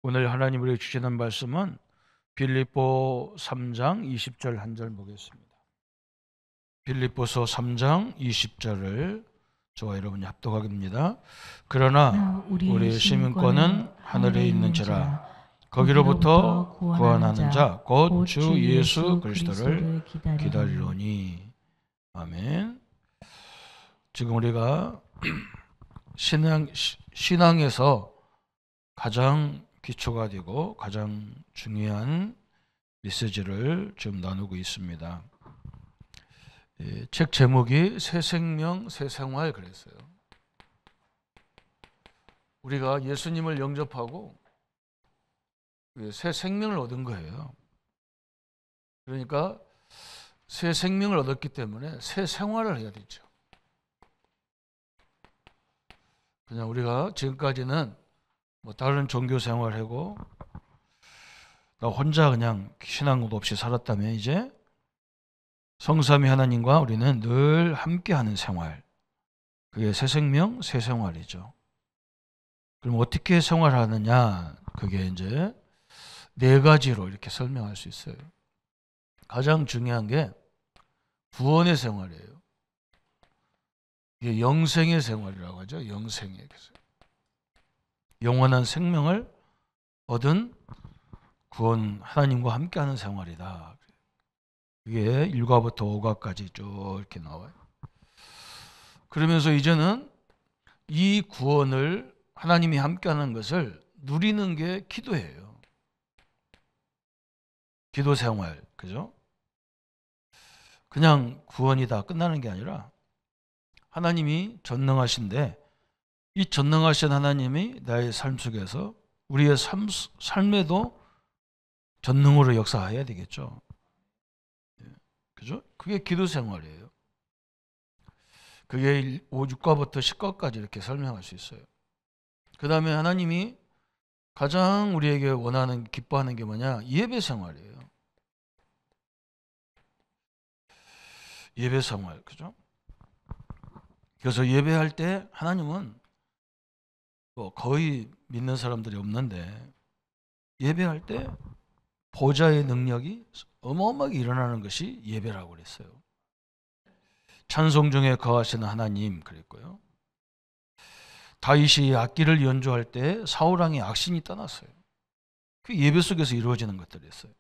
오늘 하나님 우리에게 주시는 말씀은 빌립보 3장 20절 한 절 보겠습니다. 빌립보서 3장 20절을 저와 여러분이 합독하겠습니다. 그러나 우리의 시민권은 하늘에 있는지라 거기로부터 구원하는 자 곧 주 예수 그리스도를 기다리노니. 아멘. 지금 우리가 신앙에서 가장 기초가 되고 가장 중요한 메시지를 지금 나누고 있습니다. 책 제목이 새 생명 새 생활 그랬어요. 우리가 예수님을 영접하고 새 생명을 얻은 거예요. 그러니까 새 생명을 얻었기 때문에 새 생활을 해야 되죠. 그냥 우리가 지금까지는 뭐 다른 종교 생활하고 나 혼자 그냥 신앙도 없이 살았다면 이제 성삼위 하나님과 우리는 늘 함께하는 생활, 그게 새 생명, 새 생활이죠. 그럼 어떻게 생활하느냐? 그게 이제 네 가지로 이렇게 설명할 수 있어요. 가장 중요한 게 구원의 생활이에요. 이게 영생의 생활이라고 하죠. 영생의 영원한 생명을 얻은 구원, 하나님과 함께하는 생활이다. 이게 1과부터 5과까지 쭉 이렇게 나와요. 그러면서 이제는 이 구원을 하나님이 함께하는 것을 누리는 게 기도예요. 기도 생활, 그죠? 그냥 구원이다 끝나는 게 아니라 하나님이 전능하신데 이 전능하신 하나님이 나의 삶 속에서 우리의 삶에도 전능으로 역사해야 되겠죠. 그죠? 그게 기도 생활이에요. 그게 6과부터 10과까지 이렇게 설명할 수 있어요. 그 다음에 하나님이 가장 우리에게 원하는, 기뻐하는 게 뭐냐? 예배 생활이에요. 예배 생활, 그죠? 그래서 예배할 때 하나님은 뭐 거의 믿는 사람들이 없는데 예배할 때 보좌의 능력이 어마어마하게 일어나는 것이 예배라고 그랬어요. 찬송 중에 거하시는 하나님 그랬고요. 다윗이 악기를 연주할 때 사울왕의 악신이 떠났어요. 그 예배 속에서 이루어지는 것들이었어요.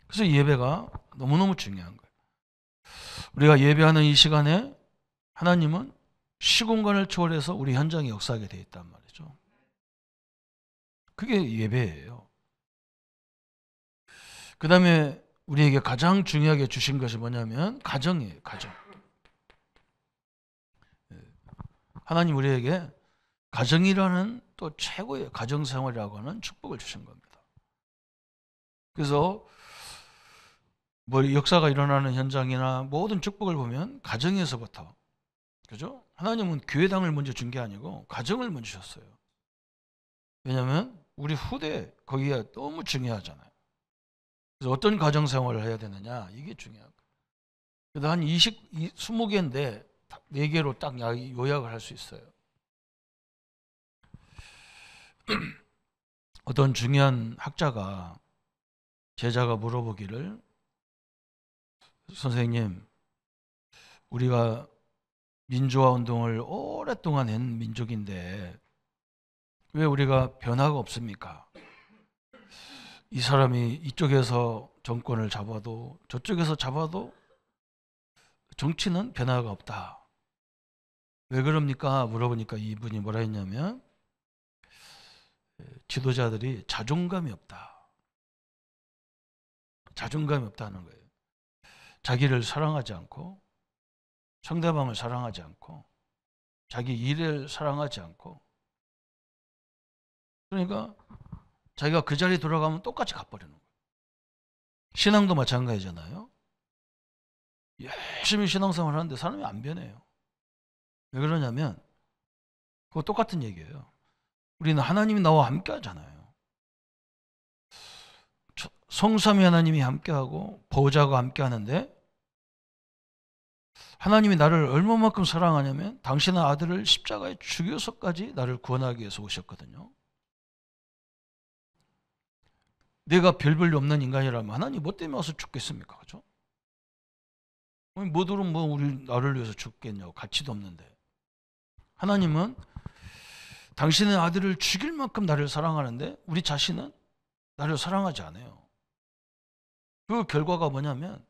그래서 예배가 너무너무 중요한 거예요. 우리가 예배하는 이 시간에 하나님은 시공간을 초월해서 우리 현장에 역사하게 되어 있단 말이죠. 그게 예배예요. 그 다음에 우리에게 가장 중요하게 주신 것이 뭐냐면 가정이에요. 가정. 하나님 우리에게 가정이라는 또 최고의 가정생활이라고 하는 축복을 주신 겁니다. 그래서 뭐 역사가 일어나는 현장이나 모든 축복을 보면 가정에서부터, 그죠? 하나님은 교회당을 먼저 준 게 아니고 가정을 먼저 주셨어요. 왜냐하면 우리 후대 거기가 너무 중요하잖아요. 그래서 어떤 가정생활을 해야 되느냐 이게 중요한 거예요. 그래도 한 20개인데 4개로 딱 요약을 할 수 있어요. 어떤 중요한 학자가 제자가 물어보기를, 선생님, 우리가 민주화 운동을 오랫동안 한 민족인데 왜 우리가 변화가 없습니까? 이 사람이 이쪽에서 정권을 잡아도 저쪽에서 잡아도 정치는 변화가 없다. 왜 그럽니까? 물어보니까 이분이 뭐라 했냐면 지도자들이 자존감이 없다. 자존감이 없다는 거예요. 자기를 사랑하지 않고 상대방을 사랑하지 않고 자기 일을 사랑하지 않고, 그러니까 자기가 그 자리에 돌아가면 똑같이 가버리는 거예요. 신앙도 마찬가지잖아요. 열심히 신앙생활 하는데 사람이 안 변해요. 왜 그러냐면 그거 똑같은 얘기예요. 우리는 하나님이 나와 함께 하잖아요. 성삼위 하나님이 함께하고 보호자가 함께 하는데 하나님이 나를 얼마만큼 사랑하냐면 당신의 아들을 십자가에 죽여서까지 나를 구원하기 위해서 오셨거든요. 내가 별 볼일 없는 인간이라면 하나님 뭐 때문에 와서 죽겠습니까? 그죠? 뭐들은 뭐 우리 나를 위해서 죽겠냐고, 가치도 없는데. 하나님은 당신의 아들을 죽일 만큼 나를 사랑하는데 우리 자신은 나를 사랑하지 않아요. 그 결과가 뭐냐면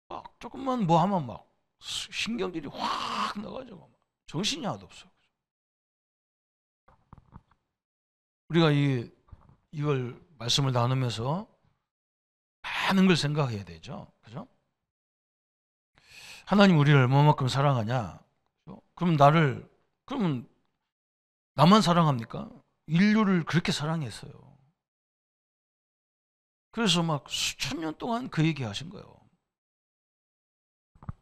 막 조금만 뭐 하면 막 신경질이 확 나가지고 정신이 하나도 없어요. 우리가 이걸 말씀을 나누면서 많은 걸 생각해야 되죠. 그죠? 하나님 우리를 얼마만큼 사랑하냐? 그러면 나만 사랑합니까? 인류를 그렇게 사랑했어요. 그래서 막 수천 년 동안 그 얘기 하신 거예요.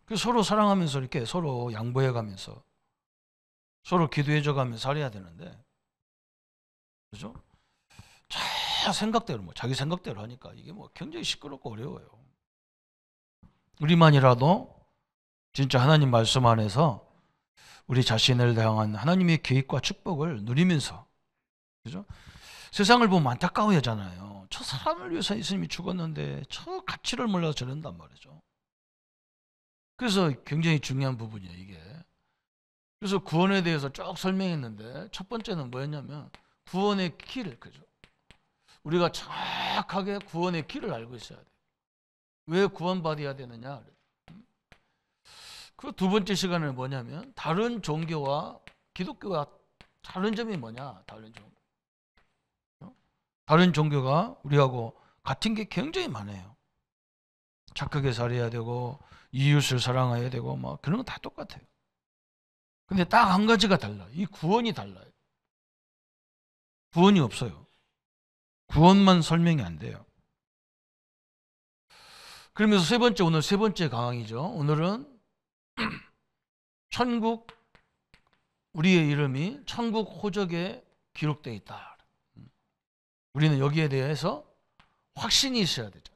그래서 서로 사랑하면서 이렇게 서로 양보해 가면서 서로 기도해 줘 가면서 살아야 되는데, 그죠? 자기 생각대로 하니까 이게 뭐 굉장히 시끄럽고 어려워요. 우리만이라도 진짜 하나님 말씀 안에서 우리 자신을 향한 하나님의 계획과 축복을 누리면서, 그죠? 세상을 보면 안타까워 하잖아요. 저 사람을 위해서 예수님이 죽었는데 저 가치를 몰라서 저런단 말이죠. 그래서 굉장히 중요한 부분이에요, 이게. 그래서 구원에 대해서 쭉 설명했는데 첫 번째는 뭐였냐면 구원의 길을, 그죠? 우리가 정확하게 구원의 길을 알고 있어야 돼요. 왜 구원받아야 되느냐? 그 두 번째 시간은 뭐냐면 다른 종교와 기독교와 다른 점이 뭐냐? 다른 종교가 우리하고 같은 게 굉장히 많아요. 착하게 살아야 되고 이웃을 사랑해야 되고 막 그런 건 다 똑같아요. 근데 딱 한 가지가 달라요. 이 구원이 달라요. 구원이 없어요. 구원만 설명이 안 돼요. 그러면서 오늘 세 번째 강의죠. 오늘은 천국, 우리의 이름이 천국 호적에 기록되어 있다. 우리는 여기에 대해서 확신이 있어야 되죠.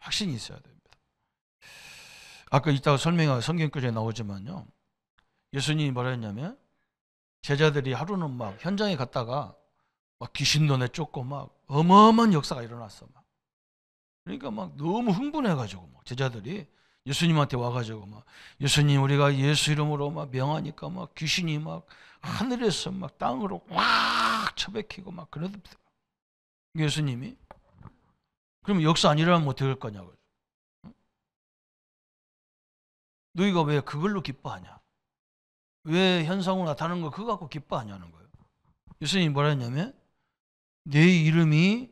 확신이 있어야 됩니다. 아까 이따가 설명한 성경구절에 나오지만요. 예수님이 뭐라 했냐면 제자들이 하루는 막 현장에 갔다가 막 귀신도 내쫓고 막 어마어마한 역사가 일어났어. 그러니까 막 너무 흥분해가지고 막 제자들이 예수님한테 와가지고 막 예수님 우리가 예수 이름으로 막 명하니까 막 귀신이 막 하늘에서 막 땅으로 확 쳐박히고 막 그러던데. 예수님이 그럼 역사 안 일어나면 어떻게 할 거냐고. 너희가 왜 그걸로 기뻐하냐? 왜 현상으로 나타나는 거 그거 갖고 기뻐하냐는 거예요. 예수님이 뭐라 했냐면 내 이름이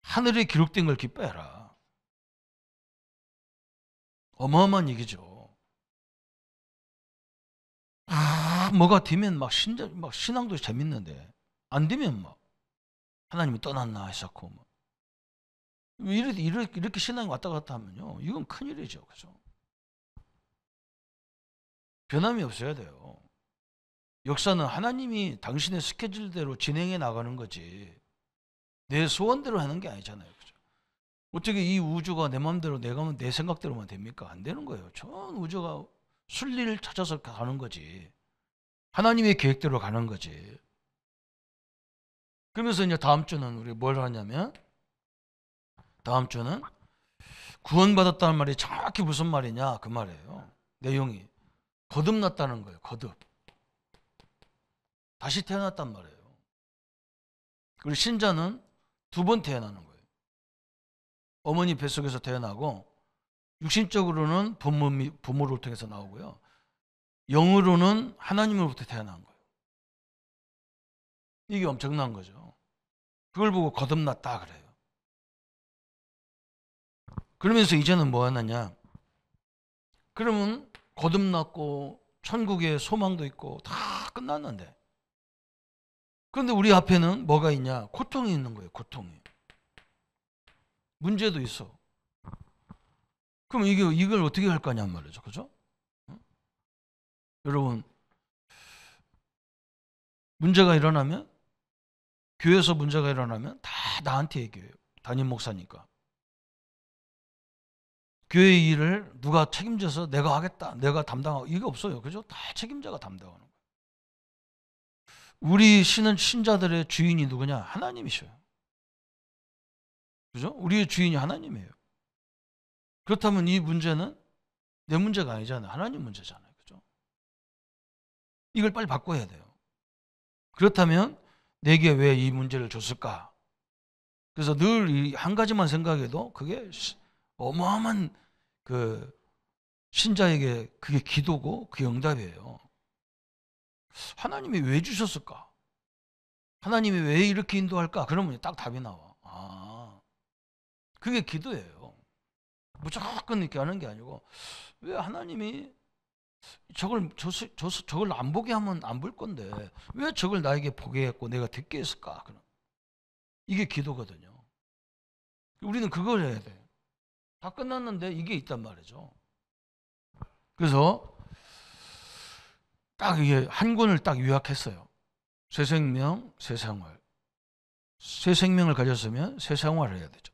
하늘에 기록된 걸 기뻐해라. 어마어마한 얘기죠. 뭐가 되면 막 신앙도 재밌는데 안 되면 막 하나님이 떠났나 했었고 막 이렇게 신앙이 왔다 갔다 하면요 이건 큰일이죠. 그죠? 변함이 없어야 돼요. 역사는 하나님이 당신의 스케줄대로 진행해 나가는 거지 내 소원대로 하는 게 아니잖아요. 그죠? 어떻게 이 우주가 내 마음대로 내 생각대로만 됩니까? 안 되는 거예요. 전 우주가 순리를 찾아서 가는 거지. 하나님의 계획대로 가는 거지. 그러면서 이제 다음 주는 우리 뭘 하냐면 다음 주는 구원받았다는 말이 정확히 무슨 말이냐 그 말이에요. 내용이 거듭났다는 거예요. 거듭. 다시 태어났단 말이에요. 그리고 신자는 두 번 태어나는 거예요. 어머니 뱃속에서 태어나고 육신적으로는 부모를 통해서 나오고요. 영으로는 하나님으로부터 태어난 거예요. 이게 엄청난 거죠. 그걸 보고 거듭났다 그래요. 그러면서 이제는 뭐 하느냐? 그러면 거듭났고 천국의 소망도 있고 다 끝났는데 그런데 우리 앞에는 뭐가 있냐? 고통이 있는 거예요. 고통이. 문제도 있어. 그럼 이걸 어떻게 할 거냔 말이죠. 그죠? 여러분 문제가 일어나면 교회에서 문제가 일어나면 다 나한테 얘기해요. 담임 목사니까. 교회 일을 누가 책임져서 내가 하겠다. 내가 담당하고 이게 없어요. 그죠? 다 책임자가 담당하는 거예요. 우리 신자들의 주인이 누구냐? 하나님이셔요. 그죠? 우리의 주인이 하나님이에요. 그렇다면 이 문제는 내 문제가 아니잖아요. 하나님 문제잖아요. 그죠? 이걸 빨리 바꿔야 돼요. 그렇다면 내게 왜 이 문제를 줬을까? 그래서 늘 한 가지만 생각해도 그게 어마어마한 그 신자에게 그게 기도고 그게 응답이에요. 하나님이 왜 주셨을까? 하나님이 왜 이렇게 인도할까? 그러면 딱 답이 나와. 아, 그게 기도예요. 무조건 이렇게 하는 게 아니고 왜 하나님이 저걸 안 보게 하면 안 볼 건데 왜 저걸 나에게 보게 했고 내가 듣게 했을까? 그럼 이게 기도거든요. 우리는 그걸 해야 돼. 다 끝났는데 이게 있단 말이죠. 그래서 딱 이게 한 권을 딱 요약했어요. 새 생명, 새 생활. 새 생명을 가졌으면 새 생활을 해야 되죠.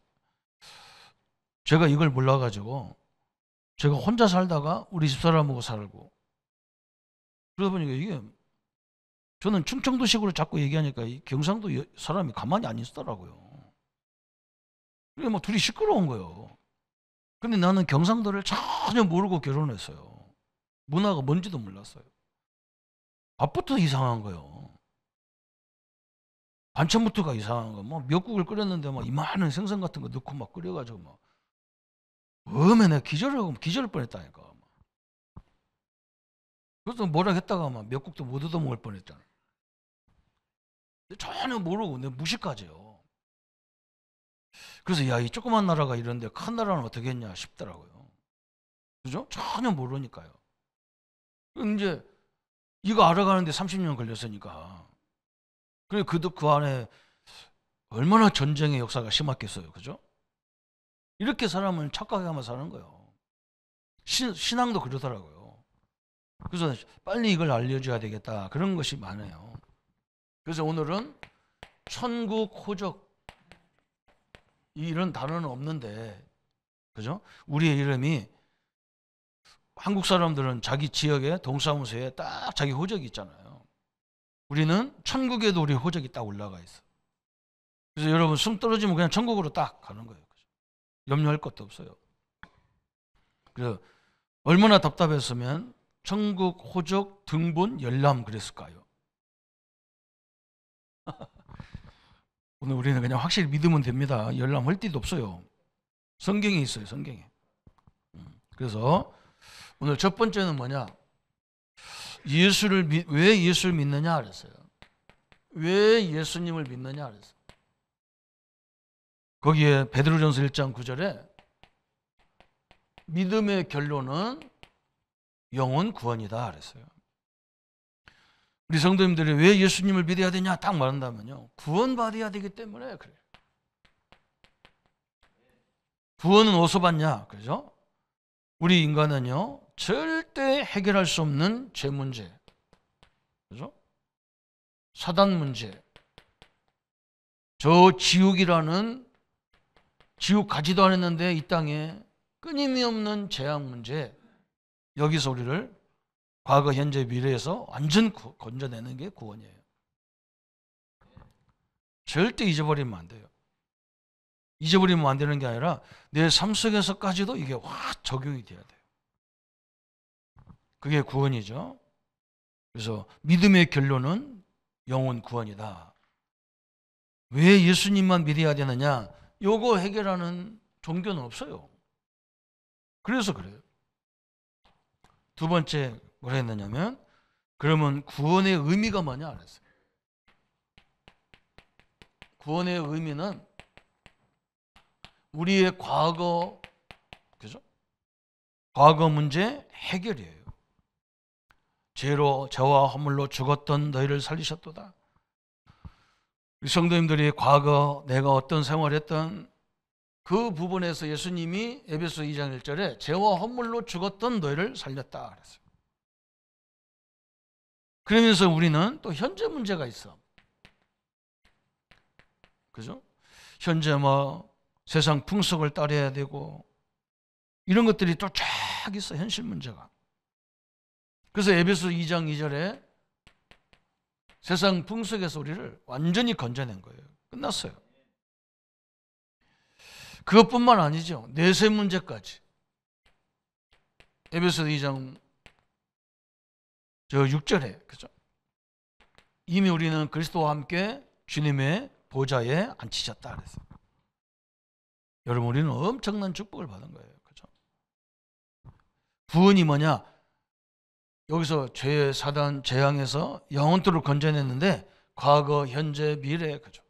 제가 이걸 몰라가지고 제가 혼자 살다가 우리 집사람하고 살고 그러다 보니까 이게 저는 충청도식으로 자꾸 얘기하니까 이 경상도 사람이 가만히 안 있더라고요. 그래 뭐 둘이 시끄러운 거예요. 근데 나는 경상도를 전혀 모르고 결혼했어요. 문화가 뭔지도 몰랐어요. 밥부터 이상한 거예요. 반찬부터가 이상한 거. 뭐 미역국을 끓였는데 막 이만한 생선 같은 거 넣고 막 끓여가지고 막 어메 내가 기절을 뻔했다니까. 그래서 뭐라 했다가 막 미역국도 못 얻어 먹을 뻔했잖아. 전혀 모르고 내가 무식하지요. 그래서 야, 이 조그만 나라가 이런데 큰 나라는 어떻게 했냐 싶더라고요. 그죠? 전혀 모르니까요. 이제 이거 알아가는데 30년 걸렸으니까. 그래 그 안에 얼마나 전쟁의 역사가 심했겠어요. 그죠? 이렇게 사람은 착각하면 사는 거예요. 신앙도 그러더라고요. 그래서 빨리 이걸 알려줘야 되겠다. 그런 것이 많아요. 그래서 오늘은 천국 호적 이런 단어는 없는데, 그죠? 우리의 이름이 한국 사람들은 자기 지역에 동사무소에 딱 자기 호적이 있잖아요. 우리는 천국에도 우리 호적이 딱 올라가 있어. 그래서 여러분 숨 떨어지면 그냥 천국으로 딱 가는 거예요. 염려할 것도 없어요. 그래서 얼마나 답답했으면 천국 호적 등본 열람 그랬을까요? 오늘 우리는 그냥 확실히 믿으면 됩니다. 열람 할 데도 없어요. 성경에 있어요. 성경에. 그래서 오늘 첫 번째는 뭐냐? 왜 예수를 믿느냐 그랬어요. 왜 예수님을 믿느냐 그랬어요. 거기에 베드로전서 1장 9절에 믿음의 결론은 영혼 구원이다 그랬어요. 우리 성도님들이 왜 예수님을 믿어야 되냐 딱 말한다면요. 구원받아야 되기 때문에 그래요. 구원은 어디서 받냐? 그죠? 우리 인간은요. 절대 해결할 수 없는 죄 문제. 그죠? 사단 문제. 저 지옥이라는 지옥 가지도 않았는데 이 땅에 끊임이 없는 재앙 문제. 여기서 우리를 과거, 현재, 미래에서 완전 건져내는 게 구원이에요. 절대 잊어버리면 안 돼요. 잊어버리면 안 되는 게 아니라 내 삶 속에서까지도 이게 확 적용이 돼야 돼요. 그게 구원이죠. 그래서 믿음의 결론은 영혼 구원이다. 왜 예수님만 믿어야 되느냐? 요거 해결하는 종교는 없어요. 그래서 그래요. 두 번째 뭐라 했느냐면 그러면 구원의 의미가 뭐냐 그랬어요. 구원의 의미는 우리의 과거, 그죠? 과거 문제 해결이에요. 죄와 허물로 죽었던 너희를 살리셨도다. 우리 성도님들이 과거 내가 어떤 생활했던 그 부분에서 예수님이 에베소 2장 1절에 죄와 허물로 죽었던 너희를 살렸다 그랬어요. 그러면서 우리는 또 현재 문제가 있어. 그죠? 현재 뭐 세상 풍속을 따라야 되고 이런 것들이 또 쫙 있어. 현실 문제가. 그래서 에베소 2장 2절에 세상 풍속에서 우리를 완전히 건져낸 거예요. 끝났어요. 그것뿐만 아니죠. 내세 문제까지. 에베소서 2장 6절에 그죠? 이미 우리는 그리스도와 함께 주님의 보좌에 앉히셨다 그랬어요. 여러분, 우리는 엄청난 축복을 받은 거예요. 그죠? 구원이 뭐냐? 여기서 죄, 사단, 재앙에서 영원토록 건져냈는데 과거, 현재, 미래, 그죠?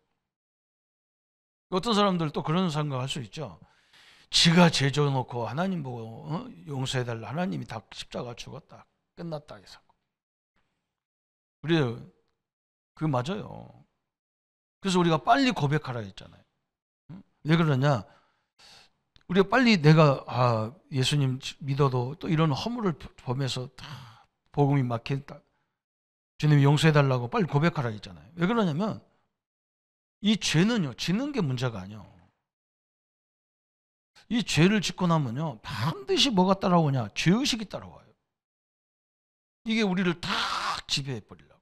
어떤 사람들 또 그런 생각할 수 있죠. 지가 죄 져놓고 하나님 보고 용서해달라. 하나님이 다 십자가 죽었다. 끝났다 해서. 그래요. 그게 맞아요. 그래서 우리가 빨리 고백하라 했잖아요. 왜 그러냐? 우리가 빨리 내가 예수님 믿어도 또 이런 허물을 범해서 다 복음이 막힌다. 주님이 용서해달라고 빨리 고백하라 했잖아요. 왜 그러냐면 이 죄는요, 짓는 게 문제가 아니에요. 이 죄를 짓고 나면요, 반드시 뭐가 따라오냐? 죄의식이 따라와요. 이게 우리를 다 지배해버리려고.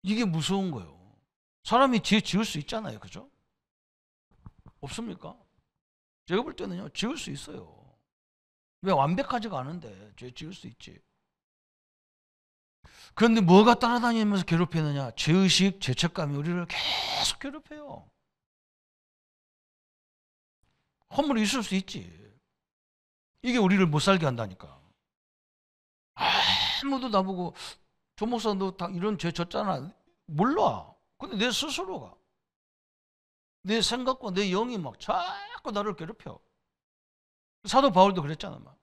이게 무서운 거예요. 사람이 죄 지을 수 있잖아요. 그죠? 없습니까? 제가 볼 때는요, 지을 수 있어요. 왜? 완벽하지가 않은데 죄 지을 수 있지. 그런데 뭐가 따라다니면서 괴롭히느냐? 죄의식, 죄책감이 우리를 계속 괴롭혀요. 허물이 있을 수 있지. 이게 우리를 못 살게 한다니까. 아무도 나보고 조 목사 너 다 이런 죄 졌잖아. 몰라. 근데 내 스스로가 내 생각과 내 영이 막 자꾸 나를 괴롭혀. 사도 바울도 그랬잖아. 막.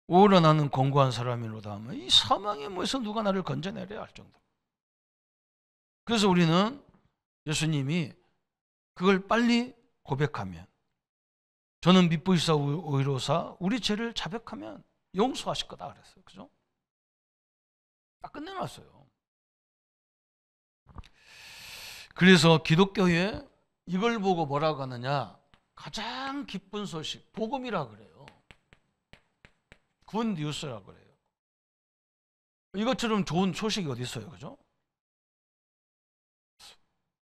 오히려 나는 공고한 사람이로다 하면 이 사망의 뭐에서 누가 나를 건져내려 할 정도. 그래서 우리는 예수님이 그걸 빨리 고백하면, 저는 믿부이사 의로사 우리 죄를 자백하면 용서하실 거다 그랬어요. 그죠? 딱 끝내놨어요. 그래서 기독교에 이걸 보고 뭐라고 하느냐? 가장 기쁜 소식, 복음이라 그래요. 굿 뉴스라 그래요. 이것처럼 좋은 소식이 어디 있어요? 그죠?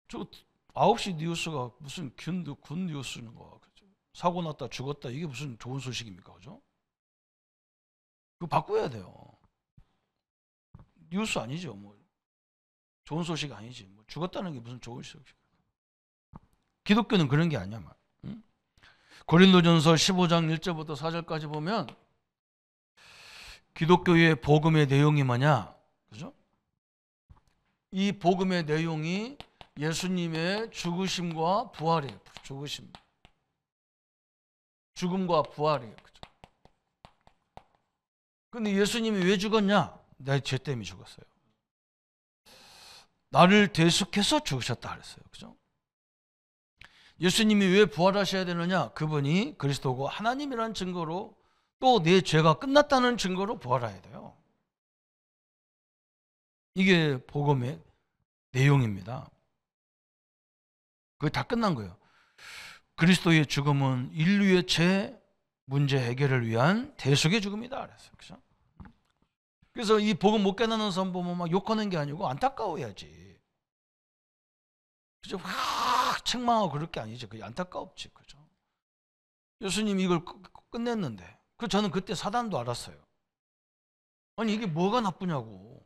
저 9시 뉴스가 무슨 굿 뉴스는 거. 그죠? 사고 났다 죽었다 이게 무슨 좋은 소식입니까? 그죠? 그거 바꿔야 돼요. 뉴스 아니죠. 뭐 좋은 소식 아니지. 뭐 죽었다는 게 무슨 좋은 소식. 기독교는 그런 게 아니야. 응? 고린도전서 15장 1절부터 4절까지 보면 기독교의 복음의 내용이 뭐냐? 그죠? 이 복음의 내용이 예수님의 죽으심과 부활이에요. 죽음과 부활이에요. 그죠? 근데 예수님이 왜 죽었냐? 내 죄 때문에 죽었어요. 나를 대속해서 죽으셨다 그랬어요. 그죠? 예수님이 왜 부활하셔야 되느냐? 그분이 그리스도고 하나님이라는 증거로 또 내 죄가 끝났다는 증거로 부활해야 돼요. 이게 복음의 내용입니다. 그게 다 끝난 거예요. 그리스도의 죽음은 인류의 죄 문제 해결을 위한 대속의 죽음이다 그랬어요. 그죠? 그래서 이 복음 못 깨닫는 사람 보면 막 욕하는 게 아니고 안타까워야지. 그죠? 확 책망하고 그럴 게 아니죠. 그게 안타깝지. 그죠? 예수님이 이걸 끝냈는데. 저는 그때 사단도 알았어요. 아니 이게 뭐가 나쁘냐고.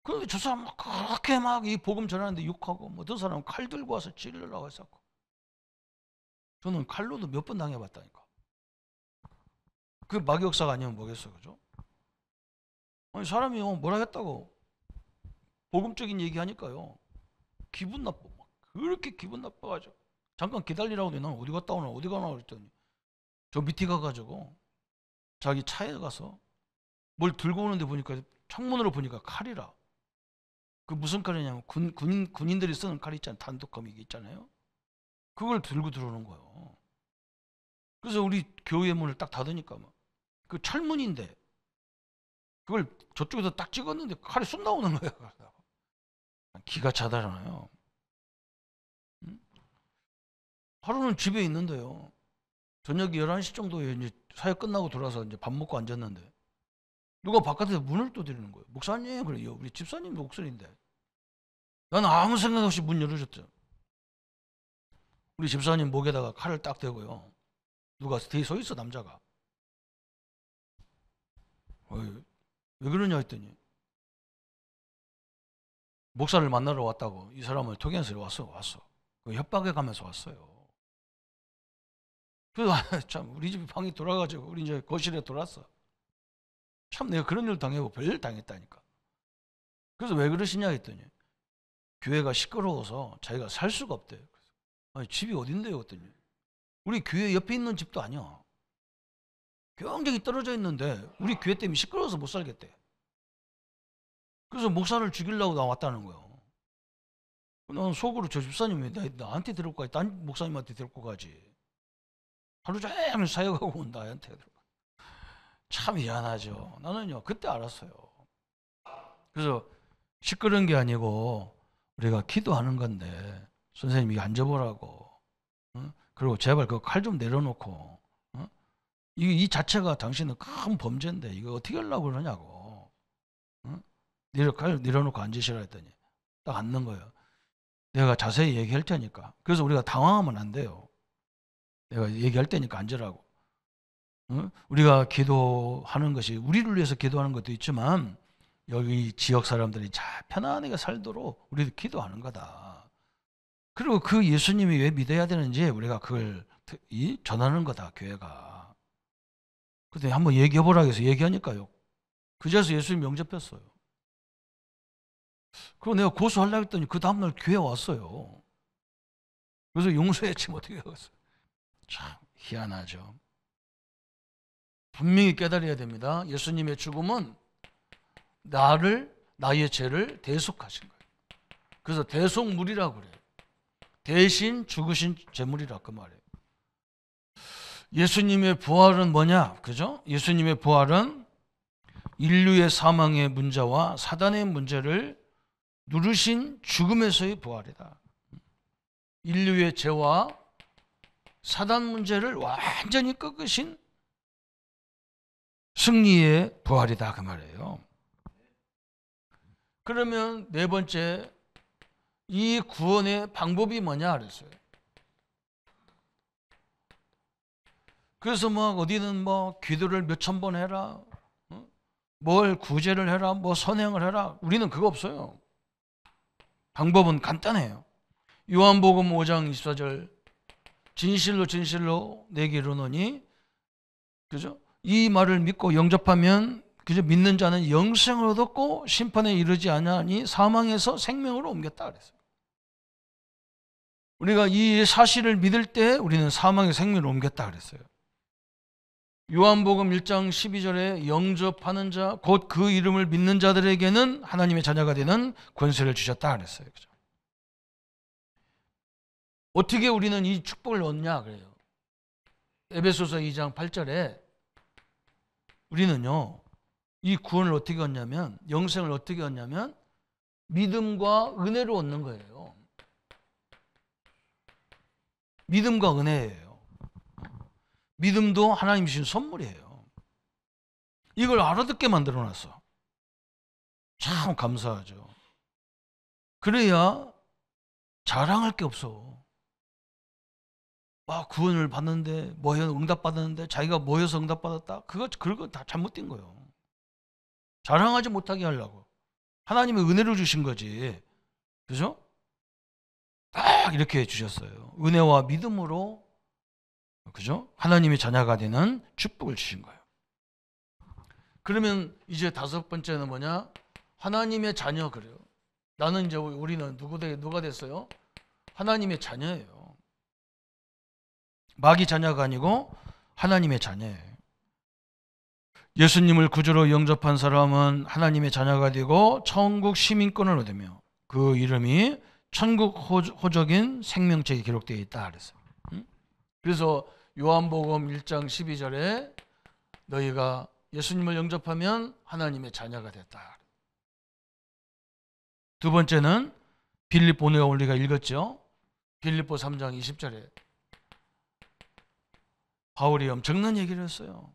그런데 저 사람 막 그렇게 막 이 복음 전하는데 욕하고 뭐 저 사람 칼 들고 와서 찔러라고 했었고. 저는 칼로도 몇 번 당해봤다니까. 그 마귀역사가 아니면 뭐겠어. 그죠? 아니 사람이 뭐라 했다고 복음적인 얘기하니까요. 기분 나빠. 막 그렇게 기분 나빠가지고 잠깐 기다리라고 난 어디 갔다 오나 어디 가나 그랬더니 저 밑에 가가지고 자기 차에 가서 뭘 들고 오는데 보니까 창문으로 보니까 칼이라. 그 무슨 칼이냐면 군인들이 쓰는 칼 있잖아요. 단독검 이게 있잖아요. 그걸 들고 들어오는 거예요. 그래서 우리 교회 문을 딱 닫으니까 막 그 철문인데 그걸 저쪽에서 딱 찍었는데 칼이 쑥 나오는 거예요. 기가 차다잖아요. 하루는 집에 있는데요. 저녁 11시 정도에 이제 사역 끝나고 들어와서 이제 밥 먹고 앉았는데 누가 바깥에서 문을 두드리는 거예요. 목사님, 그래요. 우리 집사님 목소리인데. 나는 아무 생각 없이 문 열어줬죠. 우리 집사님 목에다가 칼을 딱 대고요. 누가 뒤에 서 있어, 남자가. 왜 그러냐 했더니 목사를 만나러 왔다고. 이 사람을 통해서 왔어. 그 협박해 가면서 왔어요. 그래서 참 우리 집 방에 돌아가지고 우리 이제 거실에 돌았어. 참 내가 그런 일 당하고 별일 당했다니까. 그래서 왜 그러시냐 했더니 교회가 시끄러워서 자기가 살 수가 없대요. 아니, 집이 어딘데요? 했더니 우리 교회 옆에 있는 집도 아니야. 굉장히 떨어져 있는데 우리 교회 때문에 시끄러워서 못 살겠대. 그래서 목사를 죽이려고 나왔다는 거예요. 난 속으로 저 집사님이 나한테 데리고 가지, 딴 목사님한테 데리고 가지. 하루 종일 사역하고 온 나한테. 참 미안하죠. 나는요 그때 알았어요. 그래서 시끄러운 게 아니고 우리가 기도하는 건데 선생님이 앉아보라고. 그리고 제발 그 칼 좀 내려놓고. 이 자체가 당신은 큰 범죄인데 이거 어떻게 하려고 그러냐고. 칼 내려놓고 앉으시라 했더니 딱 앉는 거예요. 내가 자세히 얘기할 테니까. 그래서 우리가 당황하면 안 돼요. 내가 얘기할 테니까 앉으라고. 우리가 기도하는 것이 우리를 위해서 기도하는 것도 있지만 여기 지역 사람들이 잘 편안하게 살도록 우리도 기도하는 거다. 그리고 그 예수님이 왜 믿어야 되는지 우리가 그걸 전하는 거다, 교회가. 그때 한번 얘기해보라 해서 얘기하니까요. 그제서 예수님 영접했어요. 그리고 내가 고소하려고 했더니 그 다음날 교회 왔어요. 그래서 용서했지 어떻게 하겠어요. 참 희한하죠. 분명히 깨달아야 됩니다. 예수님의 죽음은 나의 죄를 대속하신 거예요. 그래서 대속물이라고 그래요. 대신 죽으신 제물이라 그 말이에요. 예수님의 부활은 뭐냐? 그죠? 예수님의 부활은 인류의 사망의 문제와 사단의 문제를 누르신 죽음에서의 부활이다. 인류의 죄와 사단 문제를 완전히 꺾으신 승리의 부활이다 그 말이에요. 그러면 네 번째, 이 구원의 방법이 뭐냐 그랬어요. 그래서 막 어디는 뭐 기도를 몇천 번 해라, 뭘 구제를 해라, 뭐 선행을 해라. 우리는 그거 없어요. 방법은 간단해요. 요한복음 5장 24절 진실로 진실로 내게 이르노니, 그죠? 이 말을 믿고 영접하면 그저 믿는 자는 영생을 얻었고 심판에 이르지 아니하니 사망에서 생명으로 옮겼다 그랬어요. 우리가 이 사실을 믿을 때 우리는 사망의 생명을 옮겼다 그랬어요. 요한복음 1장 12절에 영접하는 자 곧 그 이름을 믿는 자들에게는 하나님의 자녀가 되는 권세를 주셨다 그랬어요. 그죠? 어떻게 우리는 이 축복을 얻냐 그래요. 에베소서 2장 8절에 우리는요 이 구원을 어떻게 얻냐면, 영생을 어떻게 얻냐면 믿음과 은혜로 얻는 거예요. 믿음과 은혜예요. 믿음도 하나님 주신 선물이에요. 이걸 알아듣게 만들어놨어. 참 감사하죠. 그래야 자랑할 게 없어. 구원을 받는데 뭐해서 응답받았는데 자기가 뭐해서 응답받았다, 그거 다 잘못된 거예요. 자랑하지 못하게 하려고 하나님의 은혜를 주신 거지. 그죠? 딱 이렇게 주셨어요. 은혜와 믿음으로, 그죠? 하나님의 자녀가 되는 축복을 주신 거예요. 그러면 이제 다섯 번째는 뭐냐? 하나님의 자녀. 그래요. 나는 이제 우리는 누가 됐어요? 하나님의 자녀예요. 마귀 자녀가 아니고 하나님의 자녀예요. 예수님을 구주로 영접한 사람은 하나님의 자녀가 되고 천국 시민권을 얻으며 그 이름이 천국 호적인 생명책에 기록되어 있다 그랬어요. 그래서 요한복음 1장 12절에 너희가 예수님을 영접하면 하나님의 자녀가 됐다. 두 번째는 빌립보 내가 우리가 읽었죠. 빌립보 3장 20절에 바울이 엄청난 얘기를 했어요.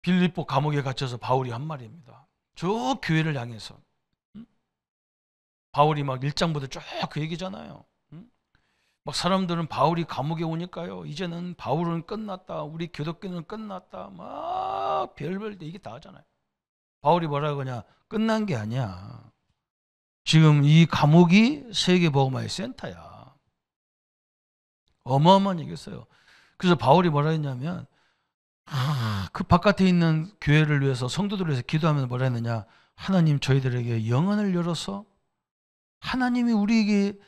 빌립보 감옥에 갇혀서 바울이 한 말입니다. 저 교회를 향해서. 바울이 막 1장부터 쭉 그 얘기잖아요. 막 사람들은 바울이 감옥에 오니까요, 이제는 바울은 끝났다, 우리 기독교는 끝났다, 막 별별 얘기 다 하잖아요. 바울이 뭐라고 하냐? 끝난 게 아니야. 지금 이 감옥이 세계복음화의 센터야. 어마어마한 얘기였어요. 그래서 바울이 뭐라 했냐면, 그 바깥에 있는 교회를 위해서, 성도들을 위해서 기도하면서 뭐라 했느냐? 하나님, 저희들에게 영안을 열어서 하나님이 우리에게,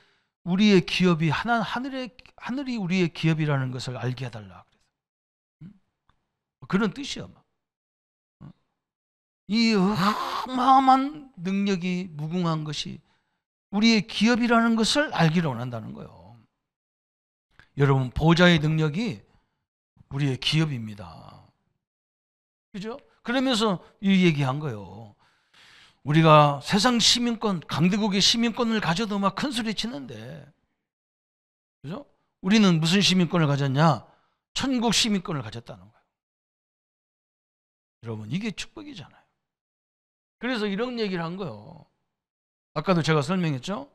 우리의 기업이 하늘이 우리의 기업이라는 것을 알게 해달라. 그런 뜻이야. 이 어마어마한 능력이, 무궁한 것이 우리의 기업이라는 것을 알기를 원한다는 거예요. 여러분, 보좌의 능력이 우리의 기업입니다. 그죠? 그러면서 이 얘기한 거예요. 우리가 세상 시민권, 강대국의 시민권을 가져도 막 큰 소리 치는데, 그죠? 우리는 무슨 시민권을 가졌냐? 천국 시민권을 가졌다는 거예요. 여러분, 이게 축복이잖아요. 그래서 이런 얘기를 한 거예요. 아까도 제가 설명했죠?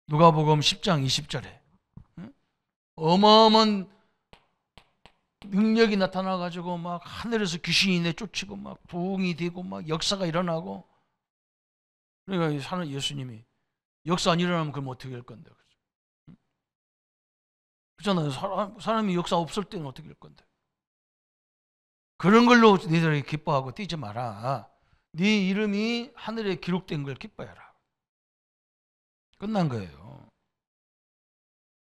누가복음 10장 20절에 어마어마한 능력이 나타나가지고 막 하늘에서 귀신이 내쫓히고 막 부흥이 되고 막 역사가 일어나고, 그러니까 사는 예수님이 역사 안 일어나면 그럼 어떻게 할 건데? 그렇잖아요. 사람이 역사 없을 때는 어떻게 할 건데? 그런 걸로 너희들이 기뻐하고 뛰지 마라. 네 이름이 하늘에 기록된 걸 기뻐해라. 끝난 거예요.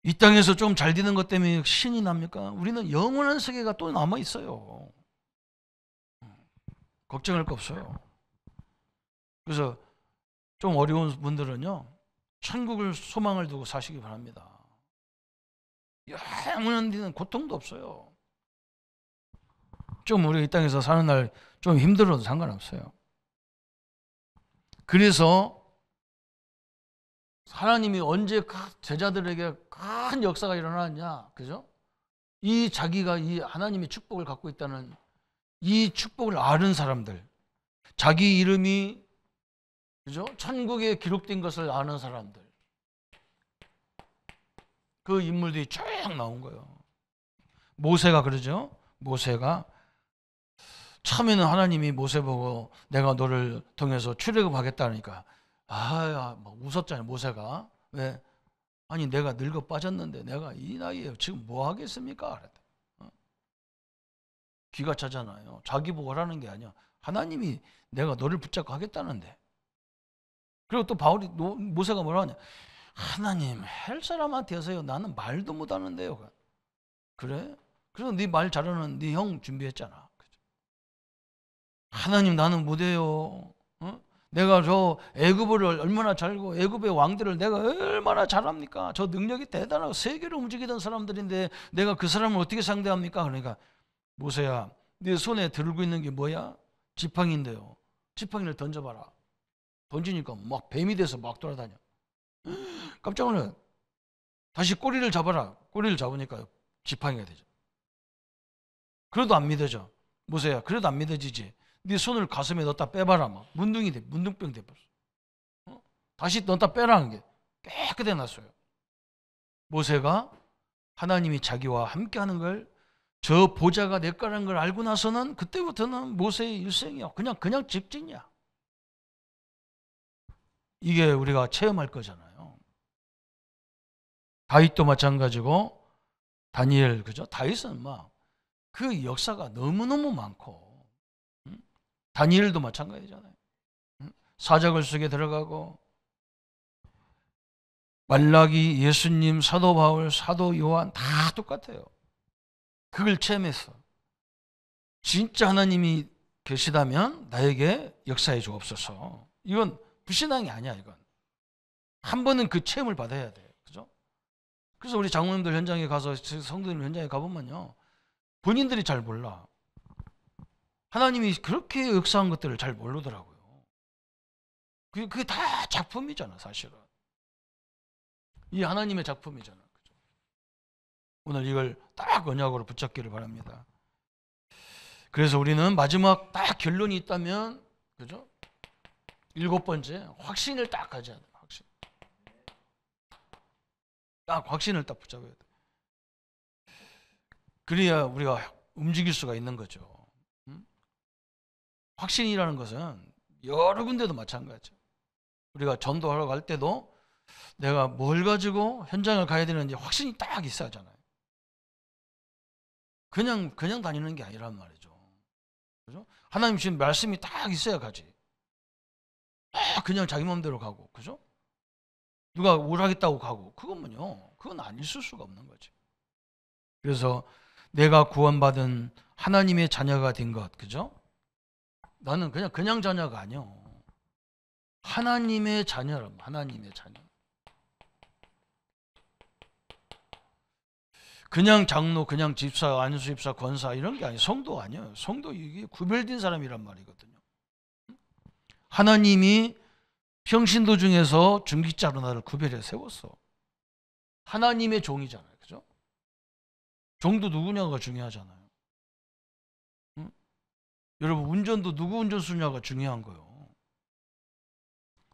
이 땅에서 좀 잘 되는 것 때문에 신이 납니까? 우리는 영원한 세계가 또 남아 있어요. 걱정할 거 없어요. 그래서 좀 어려운 분들은요, 천국을 소망을 두고 사시기 바랍니다. 영원한 데는 고통도 없어요. 좀 우리 이 땅에서 사는 날 좀 힘들어도 상관없어요. 그래서 하나님이 언제 제자들에게 큰 역사가 일어나느냐, 그죠? 이 자기가 이 하나님의 축복을 갖고 있다는 이 축복을 아는 사람들, 자기 이름이, 그죠? 천국에 기록된 것을 아는 사람들, 그 인물들이 쭉 나온 거예요. 모세가 그러죠. 모세가 처음에는 하나님이 모세 보고 내가 너를 통해서 출애굽하겠다니까 막 웃었잖아요. 모세가. 왜? 아니 내가 늙어 빠졌는데 내가 이 나이에 지금 뭐 하겠습니까? 그랬다. 귀가 차잖아요. 자기 보고 하라는 게 아니야. 하나님이 내가 너를 붙잡고 하겠다는데. 그리고 또 모세가 뭐라 하냐? 하나님, 할 사람한테 하세요. 나는 말도 못하는데요. 그래? 그래서 네 말 잘하는 네 형 준비했잖아. 하나님, 나는 못해요. 내가 저 애굽을 얼마나 잘고 애굽의 왕들을 내가 얼마나 잘합니까? 저 능력이 대단하고 세계를 움직이던 사람들인데 내가 그 사람을 어떻게 상대합니까? 그러니까 모세야, 네 손에 들고 있는 게 뭐야? 지팡이인데요. 지팡이를 던져봐라. 던지니까 막 뱀이 돼서 막 돌아다녀. 깜짝 놀라요. 다시 꼬리를 잡아라. 꼬리를 잡으니까 지팡이가 되죠. 그래도 안 믿어져. 모세야, 그래도 안 믿어지지. 네 손을 가슴에 넣었다 빼봐라. 막 문둥이 돼, 문둥병 돼버렸어. 다시 넣었다 빼라는 게 깨끗해 놨어요. 모세가 하나님이 자기와 함께하는 걸, 저 보좌가 내 거라는 걸 알고 나서는 그때부터는 모세의 일생이야. 그냥 직진이야. 이게 우리가 체험할 거잖아요. 다윗도 마찬가지고, 다니엘, 그죠? 다윗은 막 그 역사가 너무너무 많고, 다니엘도 마찬가지잖아요. 사자굴 속에 들어가고, 말라기, 예수님, 사도 바울, 사도 요한 다 똑같아요. 그걸 체험했어. 진짜 하나님이 계시다면 나에게 역사해 주옵소서. 이건 불신앙이 아니야. 이건 한 번은 그 체험을 받아야 돼. 그죠? 그래서 우리 장로님들 현장에 가서, 성도님 현장에 가보면요, 본인들이 잘 몰라. 하나님이 그렇게 역사한 것들을 잘 모르더라고요. 그게 다 작품이잖아, 사실은. 이 하나님의 작품이잖아. 그죠? 오늘 이걸 딱 언약으로 붙잡기를 바랍니다. 그래서 우리는 마지막 딱 결론이 있다면, 그죠? 7번째, 확신을 딱 가져야 돼. 확신. 딱 확신을 딱 붙잡아야 돼. 그래야 우리가 움직일 수가 있는 거죠. 확신이라는 것은 여러 군데도 마찬가지죠. 우리가 전도하러 갈 때도 내가 뭘 가지고 현장을 가야 되는지 확신이 딱 있어야 하잖아요. 그냥 다니는 게 아니란 말이죠. 그죠? 하나님 주신 말씀이 딱 있어야 가지. 그냥 자기 마음대로 가고, 그죠? 누가 오라겠다고 가고, 그건 안 있을 수가 없는 거지. 그래서 내가 구원받은 하나님의 자녀가 된 것, 그죠? 나는 그냥 자녀가 아니요. 하나님의 자녀라고, 하나님의 자녀. 그냥 장로, 그냥 집사, 안수집사, 권사 이런 게 아니에요. 성도 아니에요. 성도 이게 구별된 사람이란 말이거든요. 하나님이 평신도 중에서 중직자로 나를 구별해 세웠어. 하나님의 종이잖아요. 그죠? 종도 누구냐가 중요하잖아요. 응? 여러분, 운전도 누구 운전수냐가 중요한 거예요.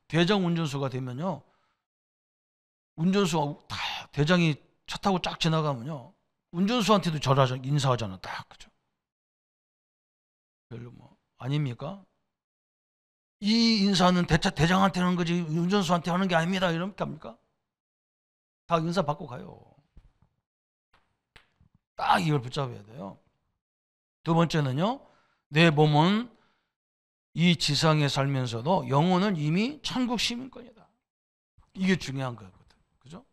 대장 운전수가 되면요, 운전수가 다 대장이 차 타고 쫙 지나가면요, 운전수한테도 인사하잖아, 딱. 그죠? 별로 뭐 아닙니까? 이 인사는 대장한테 하는 거지 운전수한테 하는 게 아닙니다. 이러니까 합니까? 다 인사 받고 가요. 딱 이걸 붙잡아야 돼요. 두 번째는요, 내 몸은 이 지상에 살면서도 영혼은 이미 천국 시민권이다. 이게 중요한 거거든. 그죠?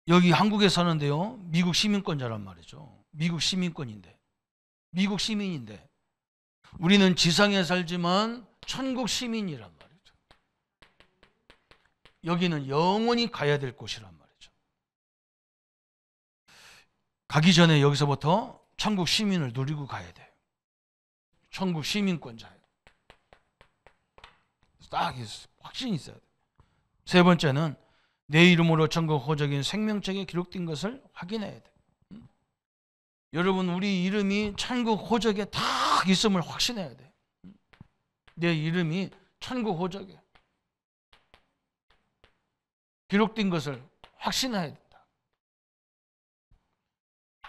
여기 한국에 사는데요, 미국 시민권자란 말이죠. 미국 시민권인데, 미국 시민인데, 우리는 지상에 살지만 천국 시민이란 말이죠. 여기는 영원히 가야 될 곳이란 말이죠. 가기 전에 여기서부터 천국 시민을 누리고 가야 돼요. 천국 시민권자예요. 딱 확신이 있어야 돼요. 세 번째는 내 이름으로 천국 호적인 생명책에 기록된 것을 확인해야 돼요. 여러분, 우리 이름이 천국 호적에 딱 있음을 확신해야 돼요. 내 이름이 천국 호적에 기록된 것을 확신해야 된다.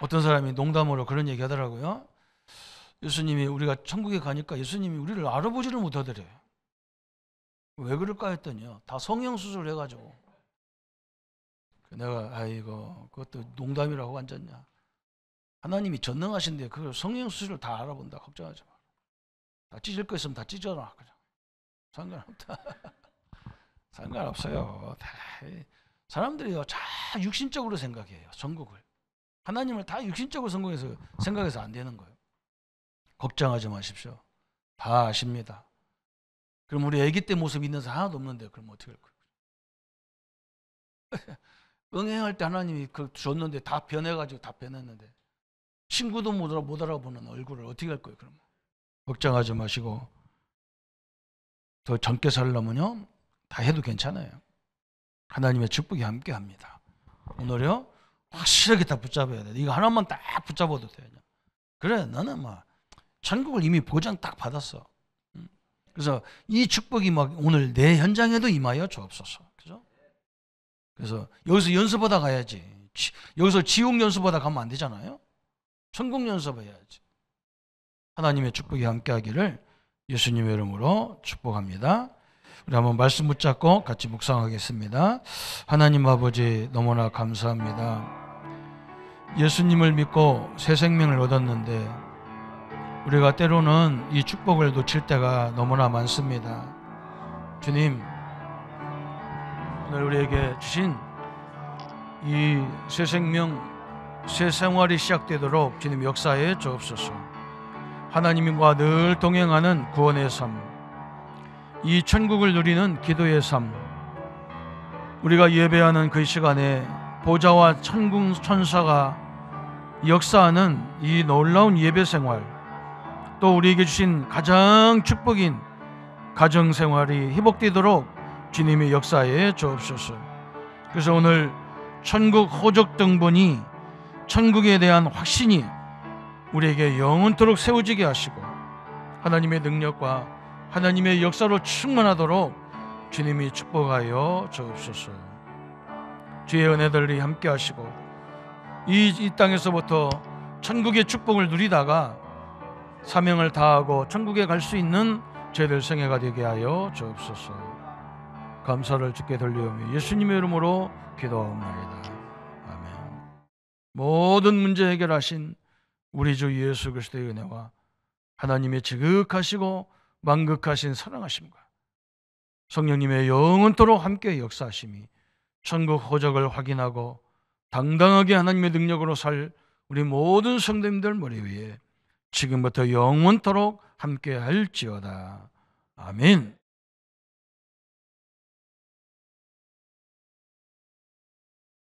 어떤 사람이 농담으로 그런 얘기 하더라고요. 예수님이, 우리가 천국에 가니까 예수님이 우리를 알아보지를 못하더래요. 왜 그럴까 했더니요, 다 성형수술을 해가지고. 내가 아이고, 그것도 농담이라고 앉았냐. 하나님이 전능하신데 그걸 성형수술을 다 알아본다. 걱정하지 마. 다 찢을 거 있으면 다 찢어놔. 그냥 상관없다. 상관없어요. 다 사람들이요, 다 육신적으로 생각해요. 천국을. 하나님을 다 육신적으로 생각해서 안 되는 거예요. 걱정하지 마십시오. 다 아십니다. 그럼 우리 아기 때 모습 있는 사람 하나도 없는데 그럼 어떻게 할 거예요? 응행할 때 하나님이 그 줬는데 다 변해가지고 다 변했는데 친구도 못 알아보는 얼굴을 어떻게 할 거예요? 그럼 걱정하지 마시고 더 젊게 살려면요, 다 해도 괜찮아요. 하나님의 축복이 함께합니다. 오늘요, 확실하게 다 붙잡아야 돼. 이거 하나만 딱 붙잡아도 돼. 그래, 너는 막 천국을 이미 보장 딱 받았어. 그래서 이 축복이 막 오늘 내 현장에도 임하여 주옵소서. 그죠? 그래서 여기서 연습하다 가야지. 여기서 지옥 연습하다 가면 안 되잖아요. 천국 연습해야지. 하나님의 축복이 함께하기를 예수님의 이름으로 축복합니다. 우리 한번 말씀 붙잡고 같이 묵상하겠습니다. 하나님 아버지, 너무나 감사합니다. 예수님을 믿고 새 생명을 얻었는데 우리가 때로는 이 축복을 놓칠 때가 너무나 많습니다. 주님, 오늘 우리에게 주신 이 새 생명, 새 생활이 시작되도록 주님 역사해 주옵소서. 하나님과 늘 동행하는 구원의 삶, 이 천국을 누리는 기도의 삶, 우리가 예배하는 그 시간에 보좌와 천국 천사가 역사하는 이 놀라운 예배 생활, 또 우리에게 주신 가장 축복인 가정생활이 회복되도록 주님의 역사에 주옵소서. 그래서 오늘 천국 호적 등본이, 천국에 대한 확신이 우리에게 영원토록 세워지게 하시고 하나님의 능력과 하나님의 역사로 충만하도록 주님이 축복하여 주옵소서. 주의 은혜들이 함께 하시고 이 땅에서부터 천국의 축복을 누리다가 사명을 다하고 천국에 갈 수 있는 저희들 생애가 되게 하여 주옵소서. 감사를 주께 돌리오며 예수님의 이름으로 기도하옵나이다. 아멘. 모든 문제 해결하신 우리 주 예수 그리스도의 은혜와 하나님의 지극하시고 만극하신 사랑하심과 성령님의 영원토록 함께 역사하심이 천국 호적을 확인하고 당당하게 하나님의 능력으로 살 우리 모든 성도님들 머리 위에 지금부터 영원토록 함께 할지어다. 아멘.